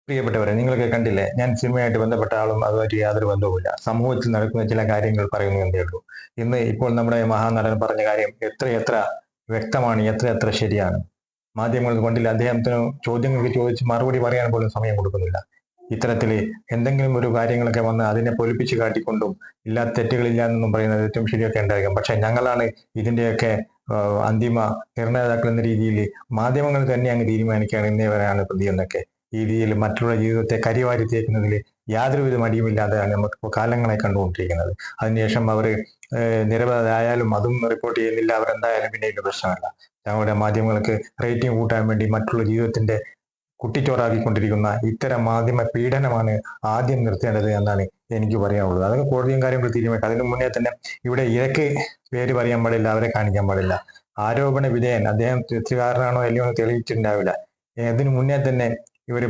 പ്രിയപ്പെട്ടവരെ, നിങ്ങളൊക്കെ കണ്ടില്ലേ? ഞാൻ സിനിമയായിട്ട് ബന്ധപ്പെട്ട ആളും അതുമായിട്ട് യാതൊരു ബന്ധവുമില്ല. സമൂഹത്തിൽ നടക്കുന്ന ചില കാര്യങ്ങൾ പറയുന്നു എന്നേ ഉള്ളൂ. ഇപ്പോൾ നമ്മുടെ മഹാനടൻ പറഞ്ഞ കാര്യം എത്രയെത്ര വ്യക്തമാണ്, എത്രയെത്ര ശരിയാണ്. മാധ്യമങ്ങൾ കൊണ്ടില്ല, അദ്ദേഹത്തിന് ചോദ്യങ്ങൾക്ക് ചോദിച്ച് മറുപടി പറയാൻ പോലും സമയം കൊടുക്കുന്നില്ല. ഇത്തരത്തില് എന്തെങ്കിലും ഒരു കാര്യങ്ങളൊക്കെ വന്ന് അതിനെ പൊലിപ്പിച്ച് കാട്ടിക്കൊണ്ടും ഇല്ലാത്ത തെറ്റുകളില്ല എന്നും പറയുന്നത് ഏറ്റവും ശരിയൊക്കെ ഉണ്ടായിരിക്കും. പക്ഷെ ഞങ്ങളാണ് ഇതിന്റെയൊക്കെ അന്തിമ നിർണേതാക്കൾ എന്ന രീതിയിൽ മാധ്യമങ്ങൾ തന്നെ അങ്ങ് തീരുമാനിക്കുകയാണ് ഇന്നേ വരെയാണ് പ്രതി എന്നൊക്കെ. ഈ രീതിയിൽ മറ്റുള്ള ജീവിതത്തെ കരിവാരി തേക്കുന്നതിൽ യാതൊരുവിധ മടിയുമില്ലാതെയാണ് നമുക്ക് കാലങ്ങളെ കണ്ടുകൊണ്ടിരിക്കുന്നത്. അതിനുശേഷം അവർ നിരവധിയായാലും അതും റിപ്പോർട്ട് ചെയ്യുന്നില്ല. അവരെന്തായാലും പിന്നെ ഇതിന്റെ പ്രശ്നമല്ല. ഞങ്ങളുടെ മാധ്യമങ്ങൾക്ക് റേറ്റിംഗ് കൂട്ടാൻ വേണ്ടി മറ്റുള്ള ജീവിതത്തിന്റെ കുട്ടിച്ചോറാക്കിക്കൊണ്ടിരിക്കുന്ന ഇത്തരം മാധ്യമ പീഡനമാണ് ആദ്യം നിർത്തേണ്ടത് എന്നാണ് എനിക്ക് പറയാനുള്ളത്. അതൊക്കെ കോടതിയും കാര്യങ്ങൾ തീരുമാനിക്കും. അതിനു മുന്നേ തന്നെ ഇവിടെ ഇരക്ക് പേര് പറയാൻ പാടില്ല, അവരെ കാണിക്കാൻ പാടില്ല. ആരോപണ വിധേയൻ അദ്ദേഹം തെറ്റുകാരനാണോ അല്ലയോ എന്ന് തെളിയിച്ചിട്ടുണ്ടാവില്ല. അതിനു മുന്നേ തന്നെ ഇവര്